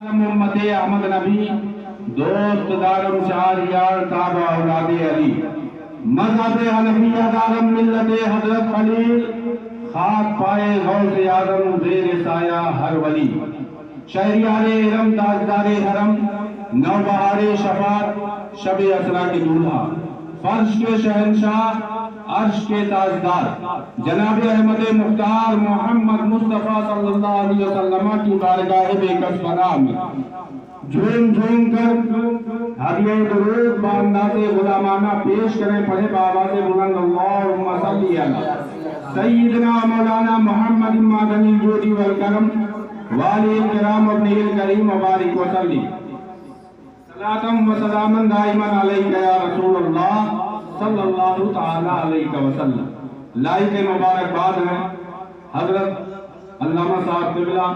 محمد احمد نبی دوست دارم چار یار تابع اولاد علی مذہب حنفیہ دارم ملت حضرت خلیل خاک پائے غوث اعظم زیر سایہ ہر ولی شہریار ارم تاجدار حرم نوبہار شفاعت شب اسرا کے دولہا فرش کے شہنشاہ عرش کے تاجدار جناب احمد مختار محمد مصطفیٰ صلی اللہ علیہ وسلم کی بارگاہ بے کس پناہ میں جھوم جھوم کر ہدیہ درود بانداز غلامانہ پیش کریں پڑھے بآواز بلند اللہم صلی علی سیدنا مولانا محمد مادنی الجود والکرم والی الکرام ابن الکریم مبارک وسلم صلاة و سلاما دائما علیک یا رسول اللہ صلی اللہ تعالیٰ علیہ وسلم۔ لائق مبارکباد ہیں حضرت علامہ صاحب قبلہ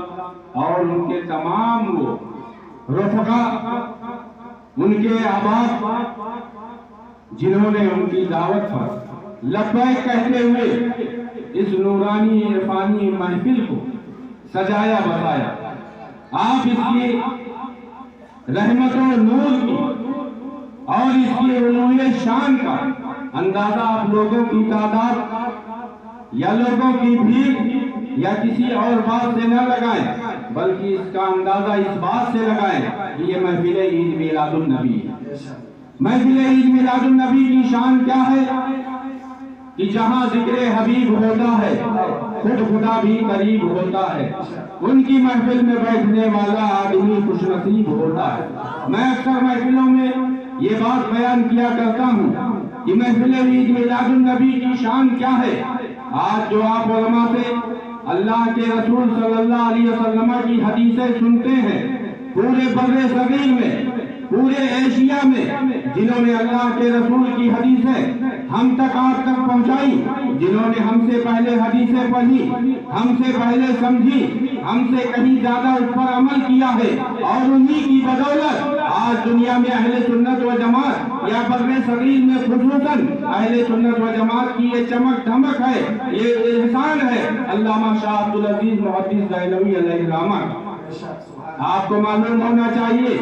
اور ان کے تمام وہ رفقا، ان کے احباب جنہوں نے ان کی دعوت پر لبیک کہتے ہوئے اس نورانی عرفانی محفل کو سجایا بسایا۔ آپ اس کی رحمت و نور کی اور اس کی علوی شان کا اندازہ آپ لوگوں کی تعداد یا لوگوں کی بھیڑ یا کسی اور بات سے نہ لگائیں، بلکہ اس کا اندازہ اس بات سے لگائیں کہ یہ محفل عید میلاد النبی ہے۔ محفل عید میلاد النبی کی شان کیا ہے کہ جہاں ذکر حبیب ہوتا ہے خود خدا بھی قریب ہوتا ہے، ان کی محفل میں بیٹھنے والا آدمی خوش نصیب ہوتا ہے۔ میں اکثر محفلوں میں یہ بات بیان کیا کرتا ہوں کہ محفل عید میلاد النبی کی شان کیا ہے۔ آج جو آپ علماء سے اللہ کے رسول صلی اللہ علیہ وسلم کی حدیثیں سنتے ہیں، پورے بر صغیر میں، پورے ایشیا میں جنہوں نے اللہ کے رسول کی حدیثیں ہم تک آپ تک پہنچائی، جنہوں نے ہم سے پہلے حدیثیں پڑھی، ہم سے پہلے سمجھی، ہم سے کہیں زیادہ اس پر عمل کیا ہے، اور انہی کی بدولت آج دنیا میں اہل سنت و جماعت یا بر صغیر میں خصوصاً اہل سنت و جماعت کی یہ چمک دھمک ہے، یہ احسان ہے علامہ شاہ عبدالعزیز محدث دہلوی علیہ الرحمہ۔ آپ کو معلوم ہونا چاہیے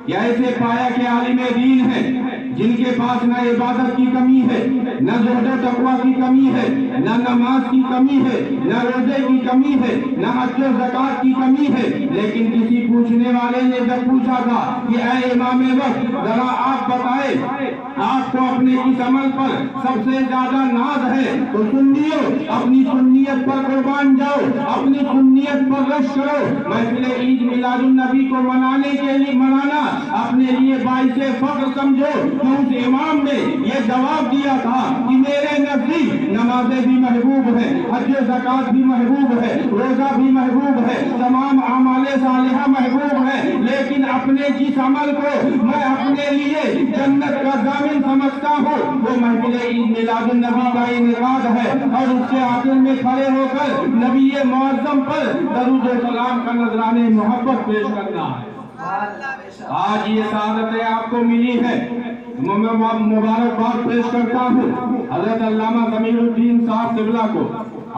کہ ایسے پایا کے عالم دین ہیں جن کے پاس نہ عبادت کی کمی ہے، نہ زہد و تقوی کی کمی ہے، نہ نماز کی کمی ہے، نہ روزے کی کمی ہے، نہ حج و زکوٰۃ کی کمی ہے، لیکن کسی پوچھنے والے نے جب پوچھا تھا کہ اے امام وقت ذرا آپ بتائیں آپ کو اپنے اس عمل پر سب سے زیادہ ناز ہے تو سنیو، اپنی سنیت پر قربان جاؤ، اپنی سنیت پر رش کرو۔ محفل عید میلاد النبی کو منانے کے لیے منانا اپنے لیے باعث فخر سمجھو کہ اس امام نے یہ جواب دیا تھا کہ میرے نزدیک نمازیں بھی محبوب ہے، حج و زکوٰۃ بھی محبوب ہے، روزہ بھی محبوب ہے، تمام اعمال صالحہ محبوب ہے، لیکن اپنے جس عمل کو میں اپنے لیے جنت کا ضامن سمجھتا ہوں وہ محفل عید میلاد النبی کا انعقاد ہے، اور اس کے آخر میں کھڑے ہو کر نبی معظم پر درود و سلام کا نذرانے محبت پیش کرنا ہے۔ آج یہ سعادتیں آپ کو ملی ہے، میں مبارکباد پیش کرتا ہوں حضرت علامہ ضمیر الدین صاحب قبلہ کو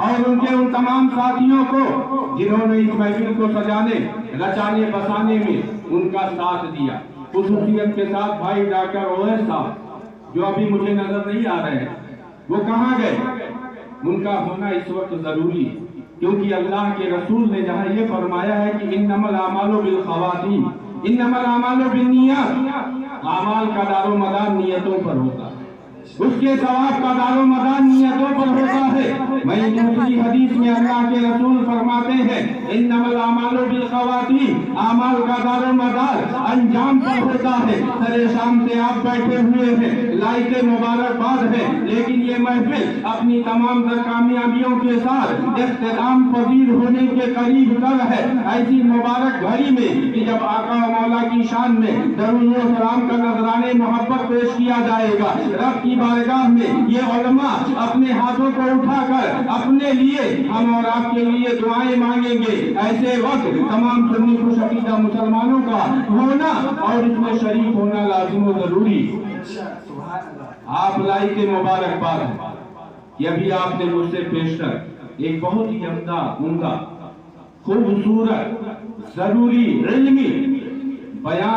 اور ان کے ان تمام ساتھیوں کو جنہوں نے اس محفل کو سجانے رچانے بسانے میں ان کا ساتھ دیا، خصوصیت کے ساتھ بھائی ڈاکٹر اویس صاحب جو ابھی مجھے نظر نہیں آ رہے ہیں، وہ کہاں گئے؟ ان کا ہونا اس وقت ضروری ہے، کیونکہ اللہ کے رسول نے جہاں یہ فرمایا ہے کہ انما الاعمال بالخواتیم، انما الاعمال بالنیات، اعمال کا دار و مدار نیتوں پر ہوتا ہے، اس کے ثواب کا دار و مدار نیتوں پر ہوتا ہے۔ میں دوسری حدیث میں اللہ کے رسول فرماتے ہیں انما الاعمال بالخواتیم، اعمال کا دار و مدار انجام پر ہوتا ہے۔ سر شام سے آپ بیٹھے ہوئے ہیں، لائق مبارکباد ہے، لیکن یہ محفل اپنی تمام تر کامیابیوں کے ساتھ اختتام پذیر ہونے کے قریب تر ہے۔ ایسی مبارک گھڑی میں کہ جب آقا و مولا کی شان میں درود و سلام کا نذرانے محبت پیش کیا جائے گا، رب کی بارگاہ میں یہ علماء اپنے ہاتھوں کو اٹھا کر اپنے لیے ہم اور آپ کے لیے دعائیں مانگیں گے۔ ایسے وقت تمام سنی خوش عقیدہ مسلمانوں کا ہونا اور اس میں شریک ہونا لازم و ضروری۔ آپ لائق مبارکباد ہیں کہ ابھی آپ نے مجھ سے پیشتر ایک بہت ہی عمدہ خوبصورت ضروری علمی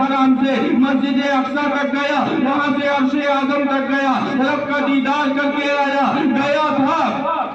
حرام سے مسجد اقصی تک گیا، وہاں سے عرش اعظم تک گیا، رب کا دیدار کر کے آیا، گیا تھا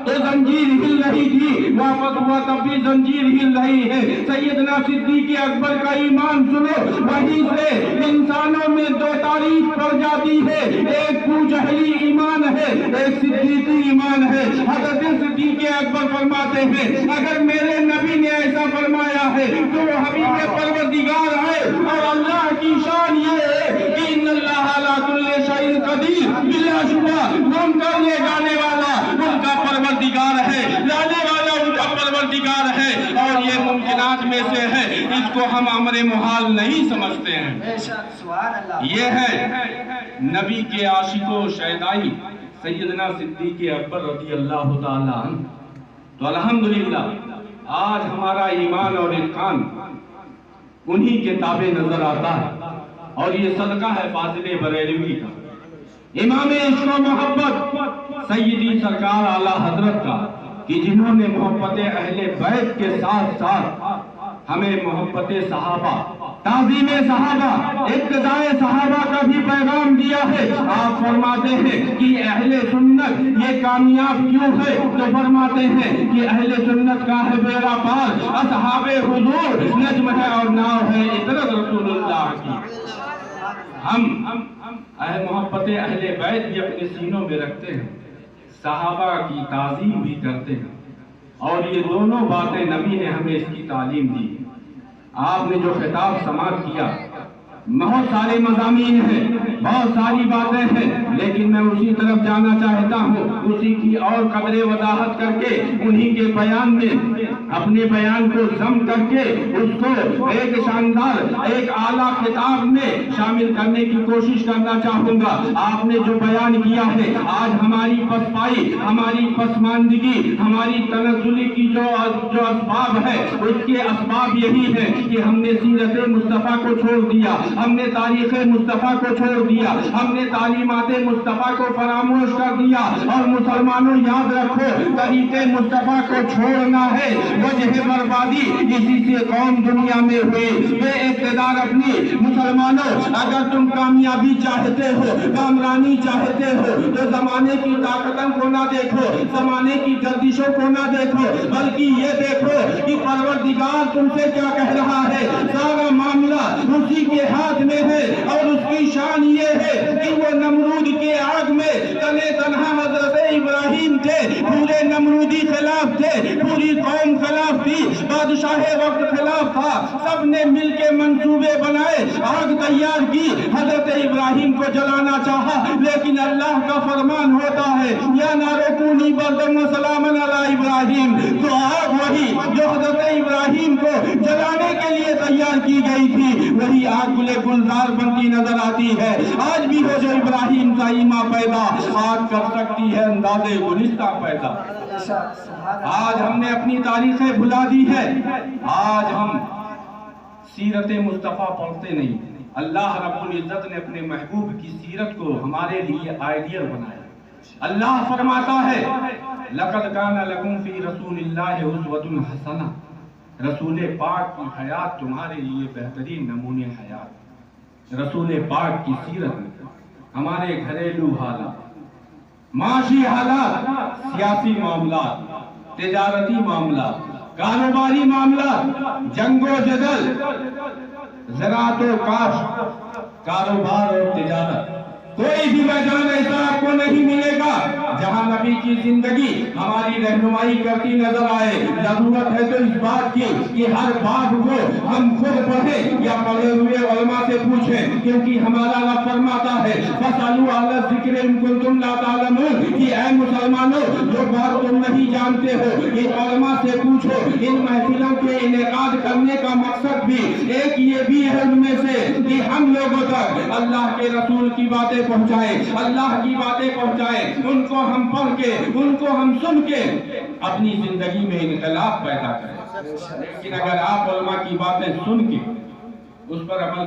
تو زنجیر ہل رہی تھی، واپس ہوا تب بھی زنجیر ہل رہی ہے۔ سیدنا صدیق اکبر کا ایمان سنو، وہیں سے انسانوں میں دو تاریخ پڑ جاتی ہے، ایک ابو جہلی ایمان ہے، ایک صدیقی ایمان ہے۔ حضرت صدیق اکبر فرماتے ہیں اگر میرے نبی نے ایسا فرمایا ہے تو وہ حبیب پروردگار ہے، اور اللہ کی شان یہ ہے کہ ان اللہ علی کل شیء قدیر، بلا شبہ ممکن گانے والا ان کا پروردگار ہے، لانے والا ان کا پروردگار ہے، اور یہ ممکنات میں سے ہے، اس کو ہم امر محال نہیں سمجھتے ہیں۔ یہ ہے نبی کے عاشق و شیدائی سیدنا صدیق اکبر رضی اللہ تعالی عنہ۔ تو الحمدللہ آج ہمارا ایمان اور اتقان انہی کے تابع نظر آتا ہے، اور یہ صدقہ ہے فاضل بریلوی کا، امام عشق و محبت سیدی سرکار اعلیٰ حضرت کا، کہ جنہوں نے محبت اہل بیت کے ساتھ ساتھ ہمیں محبت صحابہ، تعظیم صحابہ، اقتداء صحابہ کا بھی پیغام دیا ہے۔ آپ فرماتے ہیں کہ اہل سنت یہ کامیاب کیوں ہے، تو فرماتے ہیں کہ اہل سنت کا ہے بیڑا پار، اصحاب حضور نجم ہے اور ناؤ ہے عطرت رسول اللہ کی۔ ہم محبت اہل بیت بھی اپنے سینوں میں رکھتے ہیں، صحابہ کی تعظیم بھی کرتے ہیں، اور یہ دونوں باتیں نبی نے ہمیں اس کی تعلیم دی۔ آپ نے جو خطاب سماعت کیا، بہت سارے مضامین ہیں، بہت ساری باتیں ہیں، لیکن میں اسی طرف جانا چاہتا ہوں، اسی کی اور قدر وضاحت کر کے انہی کے بیان میں اپنے بیان کو ضم کر کے اس کو ایک شاندار ایک اعلیٰ خطاب میں شامل کرنے کی کوشش کرنا چاہوں گا۔ آپ نے جو بیان کیا ہے، آج ہماری پسپائی، ہماری پسماندگی، ہماری تنزلی کی جو اسباب ہے، اس کے اسباب یہی ہے کہ ہم نے سیرت مصطفیٰ کو چھوڑ دیا، ہم نے تاریخ مصطفیٰ کو چھوڑ دیا، ہم نے تعلیمات مصطفیٰ کو فراموش کر دیا۔ اور مسلمانوں یاد رکھو، طریق مصطفیٰ کو چھوڑنا ہے وجہ بربادی، اسی سے قوم دنیا میں ہوئی بے اقتدار اپنی۔ مسلمانوں اگر تم کامیابی چاہتے ہو، کامرانی چاہتے ہو، تو زمانے کی طاقتوں کو نہ دیکھو، زمانے کی گردشوں کو نہ دیکھو، بلکہ یہ دیکھو کہ پروردگار تم سے کیا کہہ رہا ہے۔ سارا معاملہ اسی کے ہاتھ میں ہے، اور اس کی شان یہ ہے کہ وہ نمرود کے آگ میں تنے تنہا حضرت ابراہیم تھے، پورے نمرودی خلاف تھے، پوری قوم خلاف تھی، بادشاہ وقت خلاف تھا، سب نے مل کے منصوبے بنائے، آگ تیار کی، حضرت ابراہیم کو جلانا چاہا، لیکن اللہ کا فرمان ہوتا ہے یا نار کونی بردم و سلاما علی ابراہیم، تو آگ وہی جو حضرت ابراہیم کو جلانے کے لیے تیار کی گئی تھی، وہی آگ گلے گلزار بنتی نظر آتی ہے۔ آج بھی ہو جو ابراہیم کا ایمان پیدا، آگ کر سکتی ہے اندازے گلستہ پیدا۔ آج ہم نے اپنی تاریخیں بھلا دی ہے، آج ہم سیرت مصطفیٰ پڑھتے نہیں۔ اللہ رب العزت نے اپنے محبوب کی سیرت کو ہمارے لیے آئیڈیل بنایا۔ اللہ فرماتا ہے لَقَدْ كَانَ لَكُمْ فِي رَسُولِ اللَّهِ أُسْوَةٌ حَسَنَةٌ، رسول پاک کی حیات تمہارے لیے بہترین نمونے حیات۔ رسول پاک کی سیرت میں ہمارے گھریلو حالات، معاشی حالات، سیاسی معاملات، تجارتی معاملات، کاروباری معاملات، جنگ و جدل، زراعت و کاشت، کاروبار اور تجارت، کوئی بھی میدان ایسا آپ کو نہیں ملے گا جہاں نبی کی زندگی ہماری رہنمائی کرتی نظر آئے۔ ضرورت ہے تو اس بات کی کہ ہر باب کو ہم خود پڑھیں یا پڑھے ہوئے علماء سے پوچھیں، کیونکہ ہمارا رب فرماتا ہے فَاسْأَلُوا أَهْلَ الذِّكْرِ إِن كُنتُمْ لَا تَعْلَمُونَ، کہ اے مسلمانوں جو بات تم نہیں جانتے ہو ان علماء سے پوچھو۔ ان محفلوں کے انعقاد کرنے کا مقصد بھی ایک یہ بھی ہے ان میں سے کہ ہم لوگوں تک اللہ کے رسول کی باتیں پہنچائیں، اللہ کی باتیں پہنچائیں، ان کو ہم پڑھ کے، ان کو ہم سن کے اپنی زندگی میں انقلاب پیدا کریں۔ لیکن اگر آپ علماء کی باتیں سن کے اس پر عمل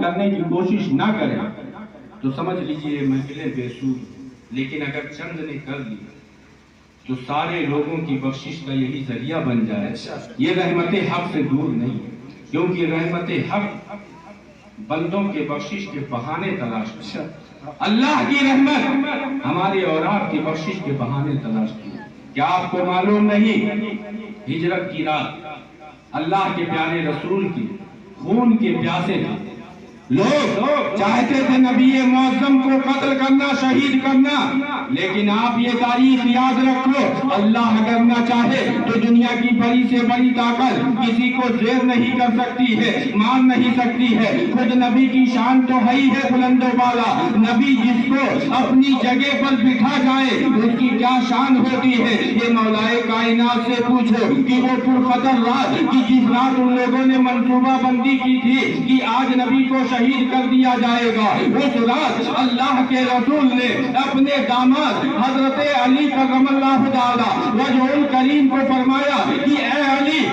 کرنے کی کوشش نہ کریں تو سمجھ لیجئے محفلیں بے سود۔ لیکن اگر چند نے کر لی تو سارے لوگوں کی بخشش کا یہی ذریعہ بن جائے. یہ رحمت حق سے دور نہیں ہے، کیونکہ رحمت حق بندوں کے بخشش کے بہانے تلاش کرتا ہے. اللہ کی رحمت ہمارے اور آپ کی بخشش کے بہانے تلاش کی. کیا آپ کو معلوم نہیں ہجرت کی رات اللہ کے پیارے رسول کی خون کے پیاسے تھے. لوگ چاہتے تھے نبی معظم کو قتل کرنا، شہید کرنا، لیکن آپ یہ تاریخ یاد رکھو، اللہ اگر نہ چاہے تو دنیا کی بڑی سے بڑی طاقت کسی کو زیر نہیں کر سکتی ہے، مار نہیں سکتی ہے. خود نبی کی شان تو ہے ہی ہے بلند و بالا. نبی جس کو اپنی جگہ پر بٹھا جائے اس کی کیا شان ہوتی ہے. یہ مولا کائنات سے پوچھو کہ وہ پرخطر رات کی جس رات ان لوگوں نے منصوبہ بندی کی تھی کہ آج نبی کو شہید کر دیا جائے گا، اس رات اللہ کے رسول نے اپنے داماد حضرت علی کرم اللہ تعالی وجہ الکریم کو فرمایا کہ اے علی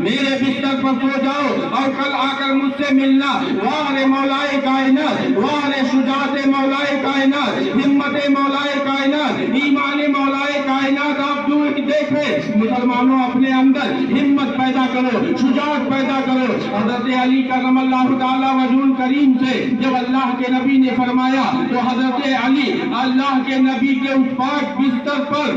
میرے بستر پر سو جاؤ اور کل آ کر مجھ سے ملنا. واہ مولا کائنات، واہ شجاعت مولا کائنات، ہمت مولا کائنات، ایمان مولا کائنات. آپ جو دیکھیں مسلمانوں اپنے اندر ہمت پیدا کرو، شجاعت پیدا کرو. حضرت علی کرم اللہ تعالی وجہ الکریم سے جب اللہ کے نبی نے فرمایا تو حضرت علی اللہ کے نبی کے اس پاک بستر پر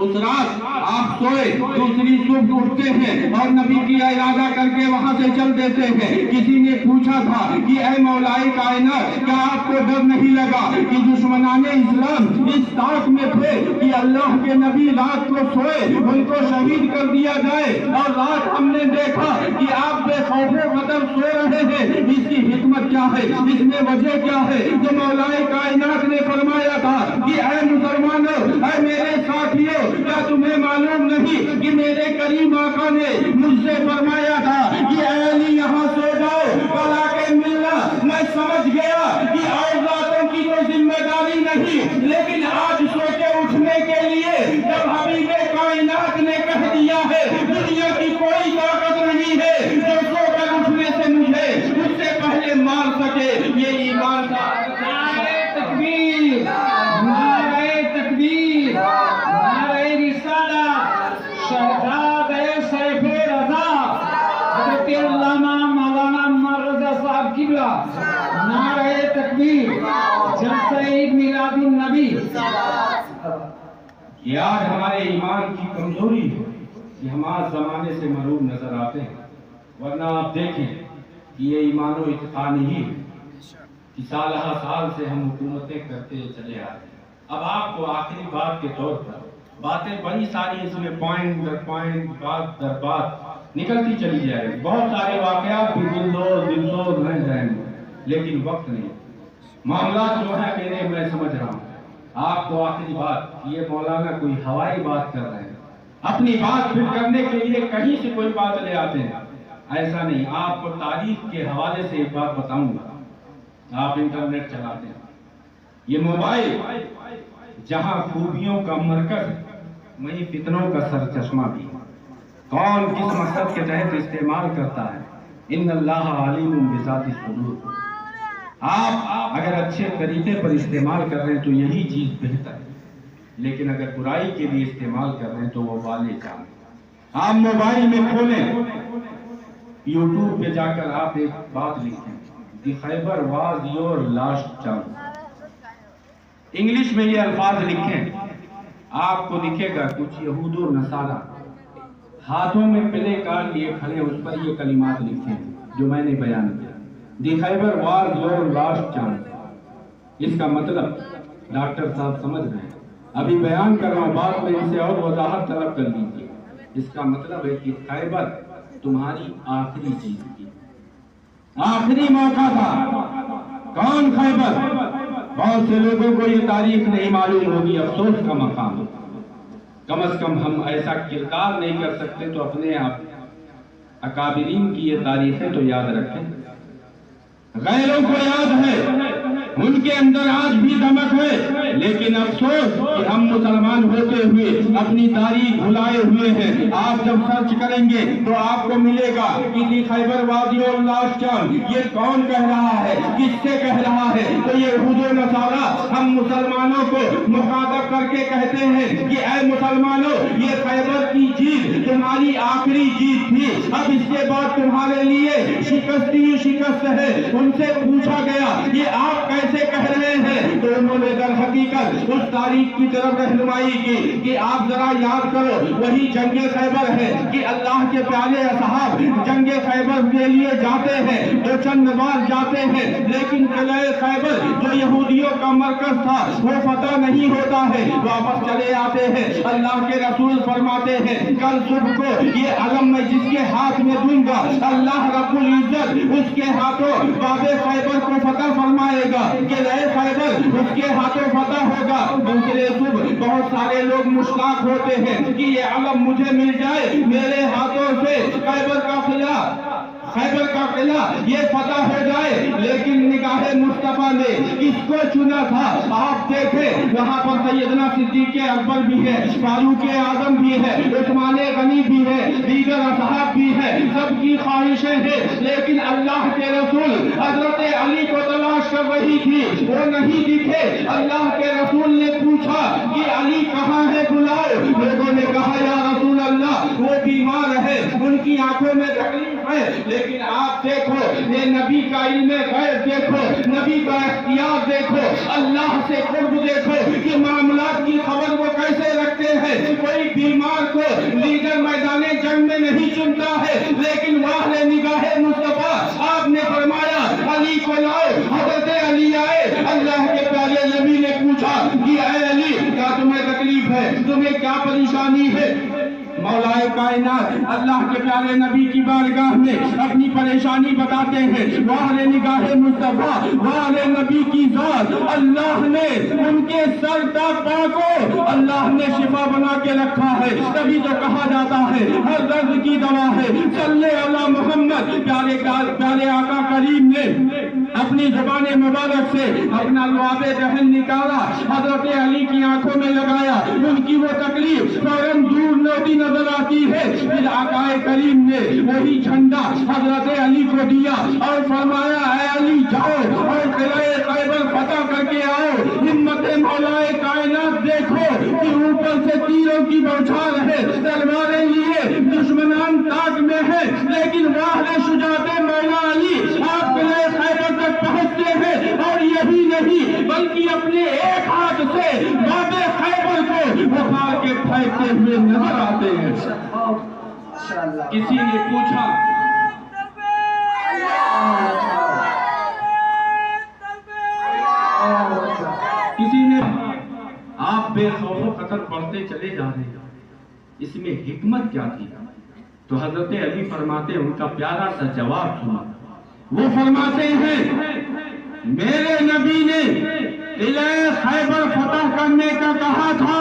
اس رات آپ سوئے، دوسری صبح اٹھتے ہیں اور نبی کی ارادہ کر کے وہاں سے چل دیتے ہیں. کسی نے پوچھا تھا کہ اے مولا کائنات کیا آپ کو ڈر نہیں لگا کہ دشمنان اسلام اس طاق میں تھے کہ اللہ کے نبی رات کو سوئے ان کو شہید کر دیا جائے، اور رات ہم نے دیکھا کہ آپ بے خوف قدر سو رہے ہیں. اس کی حکمت کیا ہے، اس میں وجہ کیا ہے؟ جو مولا کائنات نے فرمایا تھا کہ اے مسلمانوں، اے میرے ساتھیوں، کیا تمہیں معلوم نہیں کہ میرے کریم آقا نے مجھ سے فرمایا تھا کہ اے علی یہاں سو جاؤ کل آ کے ملنا. میں سمجھ گیا کہ اور راتوں کی کوئی ذمہ داری نہیں، لیکن آج سو کے اٹھنے کے لیے جب حبیب کائنات نے کہہ دیا ہے دنیا کی کوئی طاقت نہیں ہے جو سو کر اٹھنے سے مجھے اس سے پہلے مار سکے. یہ ایمان تھا. نعرہ تکبیر، نعرہ تکبیر، نعرہ رسالت، شہزاد سیف رضا حضرت علامہ مولانا مرزا صاحب قبلہ. نعرہ تکبیر، جلسہ عید میلاد النبی. یہ آج ہمارے ایمان کی کمزوری ہے کہ ہم آج زمانے سے محروم نظر آتے ہیں، ورنہ آپ دیکھیں کہ یہ ایمان و اتقا نہیں ہے کہ سالہ سال سے ہم حکومتیں کرتے چلے آتے ہیں. اب آپ کو آخری بات کے طور پر باتیں بڑی ساری اس میں پوائنٹ در پوائنٹ، بات در بات نکلتی چلی جائے گی. بہت سارے واقعات بھی دلسوز رہ جائیں گے، لیکن وقت نہیں. معاملات جو ہے میں سمجھ رہا ہوں. آپ کو آخری بات، یہ مولانا کوئی ہوائی بات کر رہے ہیں، اپنی بات پھر کرنے کے لیے کہیں سے کوئی بات لے آتے ہیں. ایسا نہیں. آپ کو تاریخ کے حوالے سے ایک بات بتاؤں گا. آپ انٹرنیٹ چلاتے ہیں، یہ موبائل جہاں خوبیوں کا مرکز وہیں فتنوں کا سر چشمہ بھی. کون کس مقصد کے تحت استعمال کرتا ہے، ان اللہ علیم بذات الصدور. آپ اگر اچھے طریقے پر استعمال کر رہے ہیں تو یہی چیز بہتر ہے، لیکن اگر برائی کے لیے استعمال کر رہے ہیں تو وہ والے جان. آپ موبائل میں کھولیں، یوٹیوب پہ جا کر آپ ایک بات لکھیں، the Khyber was your last chance. English میں یہ الفاظ لکھیں، آپ کو دکھے گا کچھ یہود و نصارہ ہاتھوں میں پلے کارڈ لیے کھڑے، اس پر یہ کلمات لکھیں جو میں نے بیان کیا. دی Khyber was your last chance. اس کا مطلب ڈاکٹر صاحب سمجھ رہے ہیں، ابھی بیان کر رہا ہوں، بات میں ان سے اور وضاحت طلب کر لیجیے. اس کا مطلب ہے کہ خیبر تمہاری آخری چیز تھی، آخری موقع تھا. کون خیبر؟ بہت سے لوگوں کو یہ تاریخ نہیں معلوم ہوگی، افسوس کا مقام. کم از کم ہم ایسا کردار نہیں کر سکتے تو اپنے آپ اکابرین کی یہ تاریخیں تو یاد رکھیں. غیروں کو یاد ہے، ان کے اندر آج بھی دمک ہے، لیکن افسوس کہ ہم مسلمان ہوتے ہوئے اپنی تاریخ بھلائے ہوئے ہیں۔ آپ جب سرچ کریں گے تو آپ کو ملے گا کہ دی خیبر وادی اور لاشچان یہ کون کہہ رہا ہے، کس سے کہہ رہا ہے؟ تو یہ یہود و نصارہ ہم مسلمانوں کو مخاطب کر کے کہتے ہیں کہ اے مسلمانوں، یہ خیبر کی جیت تمہاری آخری جیت تھی، اب اس کے بعد تمہارے لیے شکست ہی شکست ہے۔ ان سے پوچھا گیا یہ آپ کیسے کہہ رہے ہیں؟ تو انہوں نے در حقیقت اس تاریخ کی طرف رہنمائی کی کہ آپ ذرا یاد کرو وہی جنگ خیبر ہے کہ اللہ کے پیارے اصحاب جنگ خیبر کے لیے جاتے ہیں، دو چند بار جاتے ہیں، لیکن قلعہ خیبر جو یہودیوں کا مرکز تھا وہ فتح نہیں ہوتا ہے، واپس چلے آتے ہیں۔ اللہ کے رسول فرماتے ہیں کل صبح کو یہ علم میں جس کے ہاتھ میں دوں گا اللہ رب العزت اس کے ہاتھوں باب خیبر کو فتح فرمائے گا، قلعہ خیبر اس کے ہاتھوں فتح ہوگا۔ دوسرے صبح بہت سارے لوگ مشتاق ہوتے ہیں کہ یہ علم مجھے مل جائے، میرے ہاتھوں سے خیبر کا قلعہ یہ فتح ہو جائے، لیکن نگاہ مصطفیٰ نے کس کو چنا تھا؟ آپ دیکھیں وہاں پر سیدنا صدیق اکبر بھی ہے، فاروق اعظم بھی ہے، عثمان غنی بھی ہے، دیگر اصحاب بھی ہے، سب کی خواہشیں ہیں، لیکن اللہ کے رسول حضرت علی کو تلاش کر رہی تھی، وہ نہیں دکھے۔ اللہ کے رسول نے پوچھا کہ علی کہاں ہے، بلاؤ۔ لوگوں نے کہا یا رسول اللہ وہ بیمار ہے، ان کی آنکھوں میں تکلیف ہے، لیکن آپ دیکھو یہ نبی کا علم غیب دیکھو، نبی کا اختیار دیکھو، اللہ سے قرب دیکھو کہ معاملات کی خبر وہ کیسے رکھتے ہیں۔ کوئی بیمار کو لیڈر میدان جنگ میں نہیں چنتا ہے، لیکن واہ نگاہ مصطفیٰ آپ نے فرمایا علی کو لاؤ۔ حضرت علی آئے، اللہ کے پیارے نبی نے پوچھا کہ اے علی کیا تمہیں تکلیف ہے، تمہیں کیا پریشانی ہے؟ مولا کائنات اللہ کے پیارے نبی کی بارگاہ میں اپنی پریشانی بتاتے ہیں۔ واہ نگاہ مصطفیٰ، واہ نبی کی ذات، اللہ نے ان کے سر تا پا کو اللہ نے شفا بنا کے رکھا ہے، تبھی تو کہا جاتا ہے ہر درد کی دوا ہے۔ صلی علی محمد، پیارے آقا کریم نے اپنی زبان مبارک سے اپنا لعاب دہن نکالا، حضرت علی کی آنکھوں میں لگایا، ان کی وہ تکلیف فوراً دور ہوتی نظر آتی ہے۔ پھر آقا کریم نے وہی جھنڈا حضرت علی کو دیا اور فرمایا اے علی جاؤ اور قلعہ خیبر فتح کر کے آؤ۔ ہمت مولا کائنات دیکھو کہ اوپر سے تیروں کی بوچھار ہے، تلواریں لیے دشمنان تاک میں ہے، لیکن واہ شجاعت مولا علی آپ قلعہ خیبر تک پہنچتے ہیں، اور یہی نہیں بلکہ اپنے ایک ہاتھ سے باب خیبر کو بخار کے پھینکتے ہوئے نظر آتے ہیں۔ کسی نے پوچھا آپ بے خوف و خطر پڑھتے چلے جا رہے ہیں، اس میں حکمت کیا تھی؟ تو حضرت علی فرماتے ہیں، ان کا پیارا سا جواب سنا، وہ فرماتے ہیں میرے نبی نے قلعہ خیبر فتح کرنے کا کہا تھا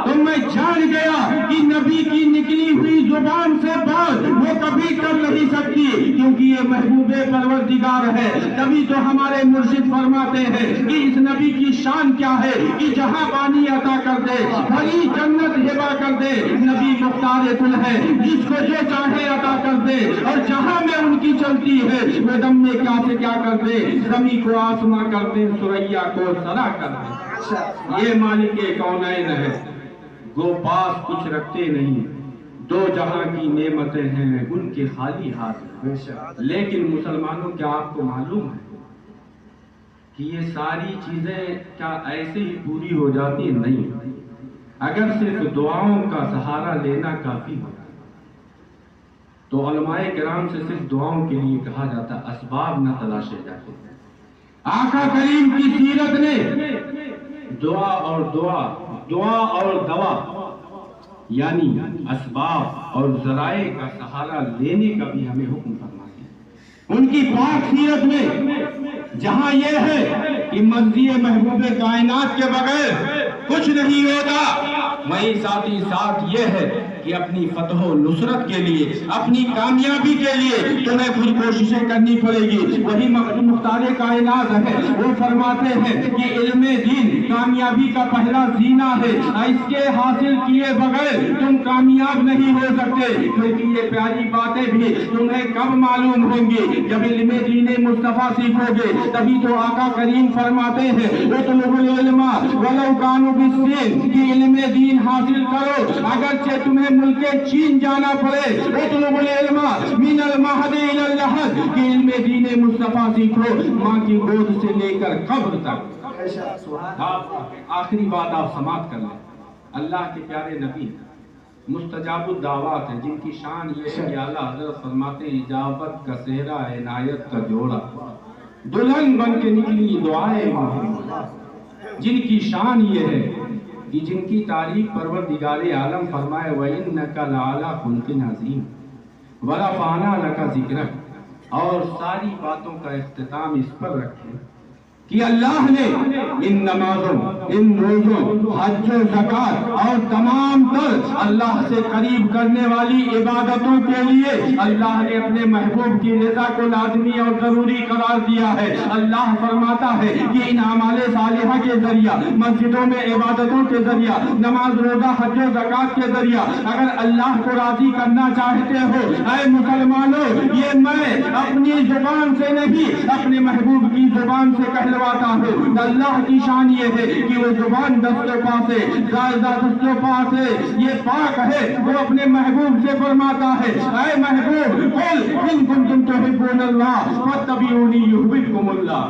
تو میں جان گیا کہ نبی کی نکلی ہوئی زبان سے بات وہ کبھی کر نہیں سکتی، کیونکہ یہ محبوب پروردگار ہے۔ تبھی تو ہمارے مرشد فرماتے ہیں کہ اس نبی کی شان کیا ہے کہ جہاں پانی عطا کر دے، بھری جنت ہبا کر دے۔ نبی مختار کل ہے، جس کو جو چاہے عطا کر دے، اور جہاں میں ان کی چلتی ہے وہ دم میں کیا سے کیا کر دے، زمین کو آسماں کر دے، سریا کو سرا کر دے۔ یہ مالک کونین ہے، گو پاس کچھ رکھتے نہیں، دو جہاں کی نعمتیں ہیں ان کے خالی ہاتھ۔ لیکن مسلمانوں کیا آپ کو معلوم ہے کہ یہ ساری چیزیں کیا ایسے ہی پوری ہو جاتی؟ نہیں، اگر صرف دعاؤں کا سہارا لینا کافی ہوتا تو علماء کرام سے صرف دعاؤں کے لیے کہا جاتا، اسباب نہ تلاشے جاتے۔ آقا کریم کی سیرت نے دعا اور دوا یعنی اسباب اور ذرائع کا سہارا لینے کا بھی ہمیں حکم فرمایا ہے۔ ان کی پاک سیرت میں جہاں یہ ہے کہ مرضی محبوب کائنات کے بغیر کچھ نہیں ہوتا، وہیں ساتھ ہی ساتھ یہ ہے کہ اپنی فتح و نصرت کے لیے، اپنی کامیابی کے لیے تمہیں کچھ کوششیں کرنی پڑے گی۔ وہی مختار کائنات ہے، وہ فرماتے ہیں کہ علم دین کامیابی کا پہلا زینہ ہے، اس کے حاصل کیے بغیر تم کامیاب نہیں ہو سکتے۔ کیونکہ یہ پیاری باتیں بھی تمہیں کب معلوم ہوں گی؟ جب علم دین مصطفیٰ سیکھو گے، تبھی تو آقا کریم فرماتے ہیں اطلبوا العلم ولو کانوا بالصین، کہ علم دین حاصل کرو اگرچہ تمہیں ملک چین جانا پڑے۔ اطلبوا العلم من المہد الی اللحد، کہ علم دین مصطفیٰ سیکھو ماں کی گود سے لے کر قبر تک۔ آخری بات آپ سماعت کر لیں، اللہ کے پیارے نبی مستجاب الدعوات ہیں، جن کی شان یہ ہے کہ اعلیٰ حضرت فرماتے ہیں اجابت کا صحرا عنایت کا جوڑا، دلہن بن کے نکلی دعائیں محمد، جن کی شان یہ ہے کہ جن کی تعریف پروردگار عالم فرمائے وَإِنَّكَ لَعَلَىٰ خُلْقٍ عَظِيمٍ وَرَفَعْنَا لَكَ ذِكْرَكَ، اور ساری باتوں کا اختتام اس پر رکھے کہ اللہ نے ان نمازوں، ان روزوں، حج و زکات اور تمام تر اللہ سے قریب کرنے والی عبادتوں کے لیے اللہ نے اپنے محبوب کی رضا کو لازمی اور ضروری قرار دیا ہے۔ اللہ فرماتا ہے کہ ان اعمال صالحہ کے ذریعہ، مسجدوں میں عبادتوں کے ذریعہ، نماز روزہ حج و زکات کے ذریعہ اگر اللہ کو راضی کرنا چاہتے ہو، اے مسلمانوں، یہ میں اپنی زبان سے نہیں اپنے محبوب کی زبان سے کہلواتا ہوں۔ اللہ کی شان یہ ہے کہ وہ زبان دست و پا سے، زائدہ دست و پا سے یہ پاک ہے، وہ اپنے محبوب سے فرماتا ہے اے محبوب قل ان کنتم تحبون اللہ فاتبعونی یحببکم اللہ،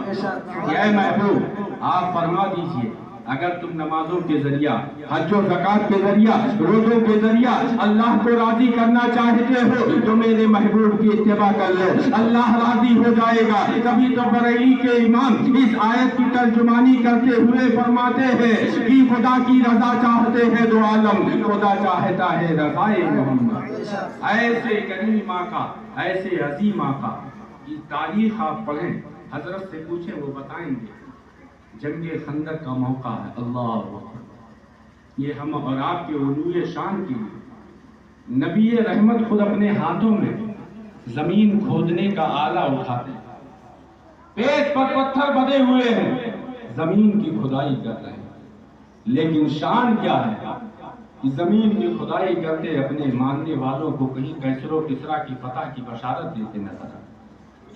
اے محبوب آپ فرما دیجئے اگر تم نمازوں کے ذریعہ، حج و زکات کے ذریعہ، روزوں کے ذریعہ اللہ کو راضی کرنا چاہتے ہو تو میرے محبوب کی اتباع کر لو، اللہ راضی ہو جائے گا۔ کبھی تو بریلی کے امام اس آیت کی ترجمانی کرتے ہوئے فرماتے ہیں کہ خدا کی رضا چاہتے ہیں دو عالم، خدا چاہتا ہے رضائے محمد۔ ایسے کریم آقا، ایسے عظیم آقا کی تاریخ آپ پڑھیں، حضرت سے پوچھیں وہ بتائیں گے۔ جنگ خندق کا موقع ہے، اللہ اکبر، یہ ہم اور آپ کے علو شان کی نبی رحمت خود اپنے ہاتھوں میں زمین کھودنے کا آلہ اٹھاتے ہیں، پیٹ پر پتھر بدے ہوئے ہیں، زمین کی کھدائی کر رہے ہیں، لیکن شان کیا ہے کہ زمین کی کھدائی کرتے اپنے ماننے والوں کو کہیں کیسر و کسرا کی فتح کی بشارت دیتے نظر آئے،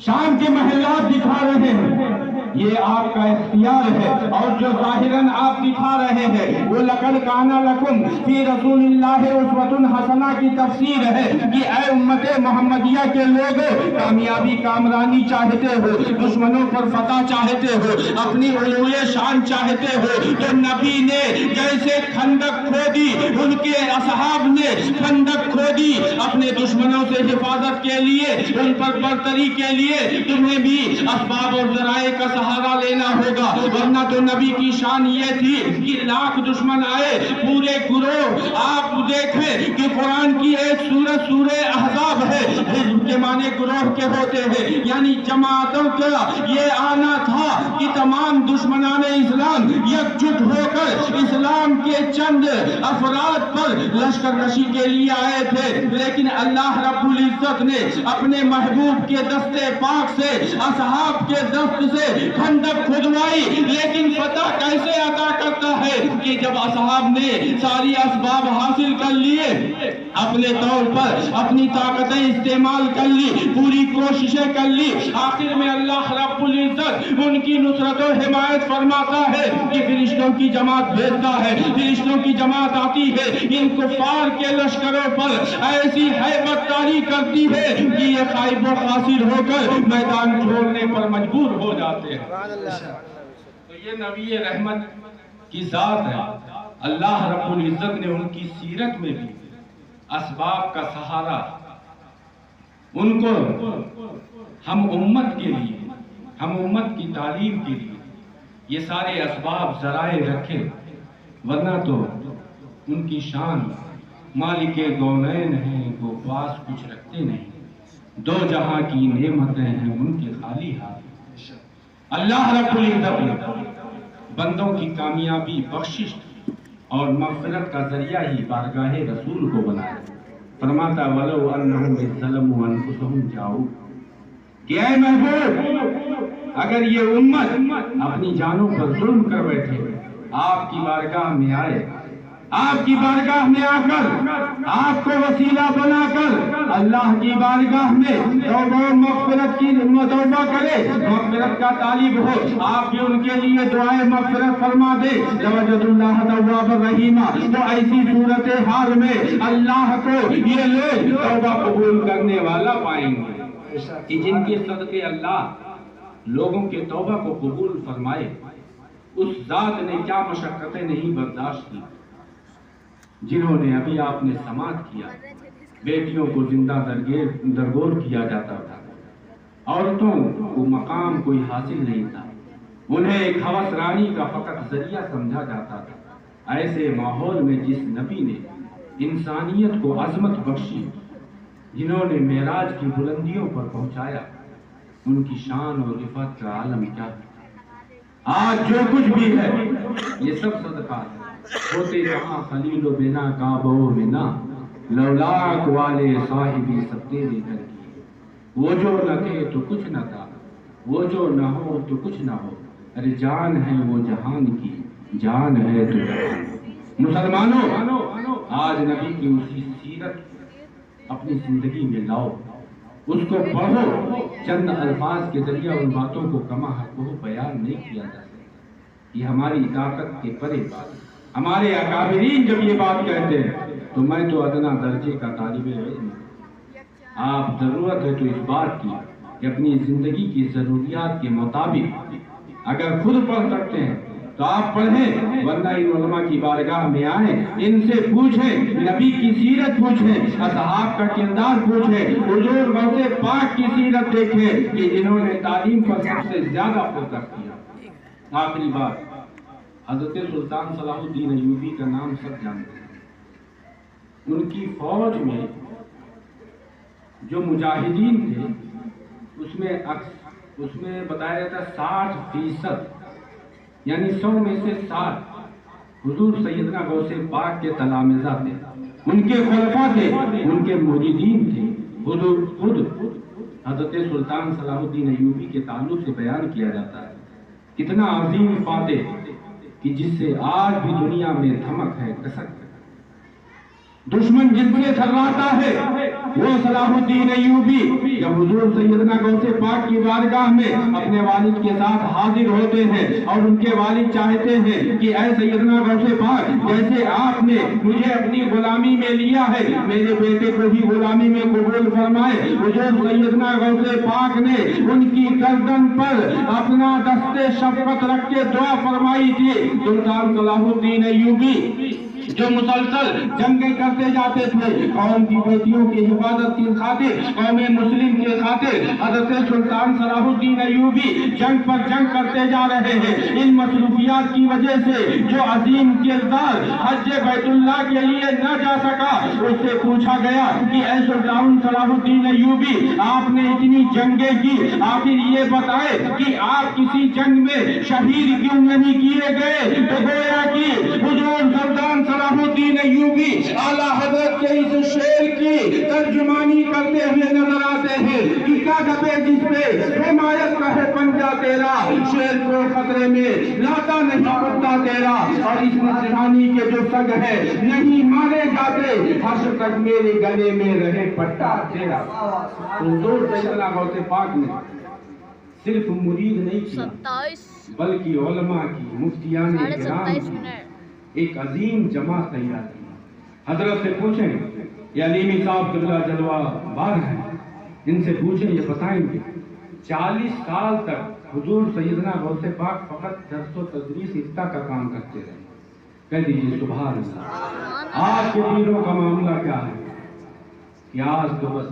شام کے محلات دکھا رہے ہیں۔ یہ آپ کا اختیار ہے، اور جو ظاہراً آپ دکھا رہے ہیں وہ لقد کان لکم فی رسول اللہ اسوۃ حسنہ کی تفسیر ہے کہ اے امت محمدیہ کے لوگ کامیابی کامرانی چاہتے ہو، دشمنوں پر فتح چاہتے ہو، اپنی علو شان چاہتے ہو تو نبی نے جیسے خندق کھودی، ان کے اصحاب نے خندق کھودی اپنے دشمنوں سے حفاظت کے لیے، ان پر برتری کے لیے تمہیں بھی اسباب اور ذرائع کا سہارا لینا ہوگا، ورنہ تو نبی کی شان یہ تھی کہ لاکھ دشمن آئے پورے گروہ، آپ دیکھیں کہ قرآن کی ایک سورت سورہ احزاب ہے، حزب کے معنی گروہ کے ہوتے ہیں، یعنی جماعتوں کا یہ آنا تھا کہ تمام دشمنان اسلام یکجٹ ہو کر اسلام کے چند افراد پر لشکر کشی کے لیے آئے تھے، لیکن اللہ رب العزت نے اپنے محبوب کے دستے پاک سے، اصحاب کے دست سے خندق کھدوائی، لیکن فتح کیسے عطا کرتا ہے کہ جب اصحاب نے ساری اسباب حاصل کر لیے، اپنے طور پر اپنی طاقتیں استعمال کر لی، پوری کوششیں کر لی، آخر میں اللہ رب العزت ان کی نصرت و حمایت فرماتا ہے کہ فرشتوں کی جماعت بھیجتا ہے، فرشتوں کی جماعت آتی ہے، ان کفار کے لشکروں پر ایسی ہیبت طاری کرتی ہے کہ یہ خائب و خاسر ہو کر میدان چھوڑنے پر مجبور ہو جاتے ہیں۔ تو یہ نبی رحمت کی ذات ہے، اللہ رب العزت نے ان کی سیرت میں بھی اسباب کا سہارا، ان کو ہم امت کے لیے، ہم امت کی تعلیم کے لیے یہ سارے اسباب ذرائع رکھے، ورنہ تو ان کی شان مالک کونین ہیں، وہ پاس کچھ رکھتے نہیں، دو جہاں کی نعمتیں ہیں ان کے خالی ہاتھ۔ اللہ رب العزت نے بندوں کی کامیابی، بخشش اور مغفرت کا ذریعہ ہی بارگاہ رسول کو بنایا۔ فرماتا وَلَوْ أَنَّهُمْ ظَلَمُوا أَنفُسَهُمْ جَاءُوا کہ اے محبوب اگر یہ امت اپنی جانوں پر ظلم کر بیٹھے آپ کی بارگاہ میں آئے، آپ کی بارگاہ میں آ کر آپ کو وسیلہ بنا کر اللہ کی بارگاہ میں توبہ و مغفرت کی توبہ کرے، مغفرت کا طالب ہو، آپ بھی ان کے لیے دعائے مغفرت فرما دے وجد اللہ تواب الرحیم، تو ایسی صورتحال میں اللہ کو یہ لوگ توبہ قبول کرنے والا پائیں گے کہ جن کے صدقے اللہ لوگوں کے توبہ کو قبول فرمائے۔ اس ذات نے کیا مشقتیں نہیں برداشت کی جنہوں نے ابھی آپ نے سماعت کیا بیٹیوں کو زندہ درگور کیا جاتا تھا، عورتوں کو مقام کوئی حاصل نہیں تھا، انہیں ایک ہوس رانی کا فقط ذریعہ سمجھا جاتا تھا۔ ایسے ماحول میں جس نبی نے انسانیت کو عظمت بخشی، جنہوں نے معراج کی بلندیوں پر پہنچایا، ان کی شان اور رفعت کا عالم کیا ہے۔ آج جو کچھ بھی ہے یہ سب صدقہ ہے، ہوتے جہاں خلیل و بنا کعبہ و منا، لولاک والے صاحبی سب تیرے گھر کی، وہ جو نہ تھے تو کچھ نہ تھا، وہ جو نہ ہو تو کچھ نہ ہو، ارے جان ہے وہ جہان کی، جان ہے تو جہان۔ مسلمانوں آج نبی کی اسی سیرت اپنی زندگی میں لاؤ، اس کو پڑھو، چند الفاظ کے ذریعہ ان باتوں کو کما حق کو بیان نہیں کیا جا سکتا، یہ ہماری طاقت کے پرے بات ہے۔ ہمارے اکابرین جب یہ بات کہتے ہیں تو میں تو ادنا درجے کا طالب علم، آپ ضرورت ہے تو اس بات کی کہ اپنی زندگی کی ضروریات کے مطابق اگر خود پڑھ سکتے ہیں تو آپ پڑھیں، ورنہ ان علماء کی بارگاہ میں آئیں، ان سے پوچھیں، نبی کی سیرت پوچھیں، اصحاب کا کردار پوچھیں، حضور غوث پاک کی سیرت دیکھیں کہ جنہوں نے تعلیم پر سب سے زیادہ فوکس کیا۔ آخری بات، حضرت سلطان صلاح الدین ایوبی کا نام سب جانتے ہیں۔ ان کی فوج میں جو مجاہدین تھے اس میں بتایا جاتا ہے 60% یعنی 100 میں سے 60 حضور سیدنا غوث پاک کے تلامذہ تھے، ان کے خلفاء تھے، ان کے مریدین تھے۔ حضور خود حضرت سلطان صلاح الدین ایوبی کے تعلق سے بیان کیا جاتا ہے، کتنا عظیم فاتح کہ جس سے آج بھی دنیا میں دھمک ہے، کسک ہے، دشمن جن سے تھراتا ہے وہ صلاح الدین ایوبی۔ جب حضور سیدنا غوث پاک کی بارگاہ میں اپنے والد کے ساتھ حاضر ہوتے ہیں اور ان کے والد چاہتے ہیں کہ اے سیدنا غوث پاک، جیسے آپ نے مجھے اپنی غلامی میں لیا ہے میرے بیٹے کو بھی غلامی میں قبول فرمائے۔ حضور سیدنا غوث پاک نے ان کی گردن پر اپنا دست شفقت رکھ کے دعا فرمائی تھی۔ سلطان صلاح الدین ایوبی جو مسلسل جنگیں کرتے جاتے تھے، قوم کی بیٹیوں کی حفاظت کی خاطر، قوم مسلم کے خاطر، حضرت سلطان صلاح الدین ایوبی جنگ پر جنگ کرتے جا رہے ہیں۔ ان مصروفیات کی وجہ سے جو عظیم کردار حج بیت اللہ کے لیے نہ جا سکا، اس سے پوچھا گیا کہ اے سلطان صلاح الدین ایوبی، آپ نے اتنی جنگیں کی، آخر یہ بتائے کہ آپ کسی جنگ میں شہید کیوں نہیں کیے گئے؟ تو گویا کہ حضور سلطان صلاح الدین ایوبی اعلیٰ حضرت کے اس شعر کی ترجمانی کرتے ہوئے نظر آتے ہیں کہ کاغذ جس پہ حمایت کا ہے پنجہ تیرا، شعر کو خطرے میں لاتا نہیں پتا تیرا، اور اس نشانی کے جو سگ ہے نہیں مارے جاتے، حشر تک میرے گلے میں رہے پٹا تیرا۔ حضور سیدنا غوث پاک نے صرف مرید نہیں کیا بلکہ علماء کی، مفتیان کرام کی ایک عظیم جماعت تیار کی۔ حضرت سے پوچھیں، یہ علیمی صاحب قبلہ جلوہ باغ ہیں، ان سے پوچھیں، یہ بتائیں گے 40 سال تک حضور سیدنا غوث پاک فقط درس و تدریس افتاء کا کام کرتے رہے۔ کہہ دیجئے سبحان اللہ۔ آج کے پیروں کا معاملہ کیا ہے کہ آج تو بس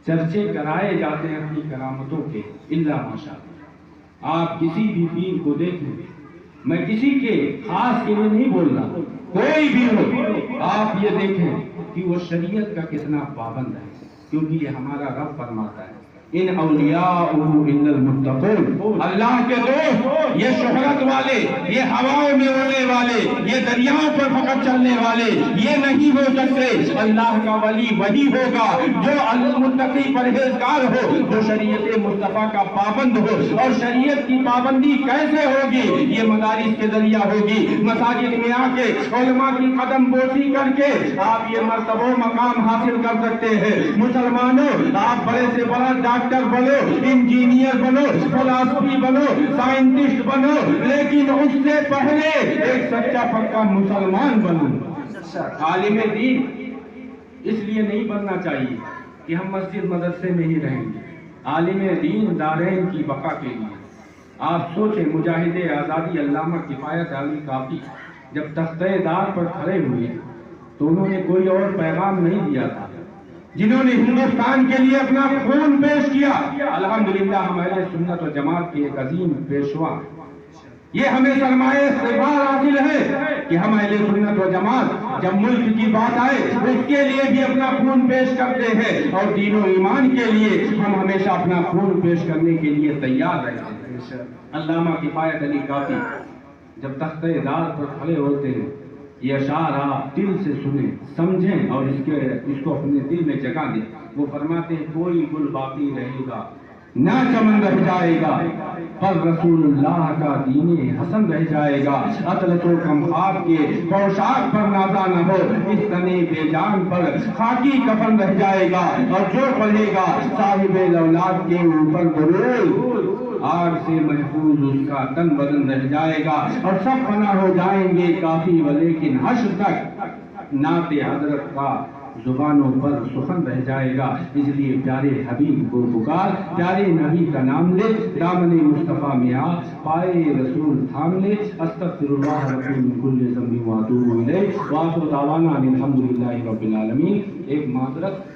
چرچے کرائے جاتے ہیں اپنی کرامتوں کے، الا ماشاءاللہ۔ آپ کسی بھی پیر کو دیکھیں، میں کسی کے خاص کے لیے نہیں بول رہا، کوئی بھی ہو، آپ یہ دیکھیں کہ وہ شریعت کا کتنا پابند ہے، کیونکہ یہ ہمارا رب فرماتا ہے ان اولیاءہ الا المتقون، اللہ کے دوست یہ شہرت والے، یہ ہواؤں میں اڑنے والے، یہ دریاؤں پر فقط چلنے والے یہ نہیں ہو سکتے۔ اللہ کا ولی وہی ہوگا جو المتقی پرہیزگار ہو، جو شریعت مصطفیٰ کا پابند ہو۔ اور شریعت کی پابندی کیسے ہوگی؟ یہ مدارس کے ذریعہ ہوگی، مساجد میں آ کے علماء کی قدم بوسی کر کے آپ یہ مرتبہ مقام حاصل کر سکتے ہیں۔ مسلمانوں، آپ بڑے سے بڑا ڈاکٹر بنو، انجینئر بنو، فلسفی بنو، سائنٹسٹ بنو، لیکن اس سے پہلے ایک سچا پکا مسلمان بنو۔ عالم دین اس لیے نہیں بننا چاہیے کہ ہم مسجد مدرسے میں ہی رہیں گے، عالم دین دارین کی بقا کے لیے۔ آپ سوچیں، مجاہد آزادی علامہ کفایت علی کافی جب تختہ دار پر کھڑے ہوئے تو انہوں نے کوئی اور پیغام نہیں دیا تھا، جنہوں نے ہندوستان کے لیے اپنا خون پیش کیا۔ الحمدللہ ہم اہل سنت و جماعت کے ایک عظیم پیشوا، یہ ہمیں سرمایہ استقبال حاصل ہے کہ ہم اہل سنت و جماعت جب ملک کی بات آئے اس کے لیے بھی اپنا خون پیش کرتے ہیں، اور دین و ایمان کے لیے ہم ہمیشہ اپنا خون پیش کرنے کے لیے تیار رہتے ہیں۔ علامہ کفایت علی کافی جب تختہ دار پر کھڑے ہوتے ہیں، یہ اشعار آپ دل سے سنیں، سمجھیں اور اس کو اپنے دل میں جگہ دیں۔ وہ فرماتے ہیں، کوئی گل باقی رہے گا نہ چمن رہ جائے گا، پر رسول اللہ کا دین حسن رہ جائے گا۔ اطلس و کمخاب کے پوشاک پر نازا نہ ہو، اس تنے بے جان پر خاکی کفن رہ جائے گا، اور جو پڑھے گا صاحب اولاد کے اوپر درود، آگ سے محفوظ اس کا تن بدن رہ جائے گا، اور سب فنا ہو جائیں گے کافی ولیکن حشر تک نعت حضرت کا زبانوں پر سخن رہ جائے گا۔ اس لیے پیارے حبیب کو پکار، پیارے نبی کا نام لے، دامن مصطفیٰ میں آ، پائے رسول تھام لے۔ استغفر اللہ ربی من کل ذنب و اتوب الیہ، وآخر دعوانا ان الحمدللہ رب العالمین۔ ایک معذرت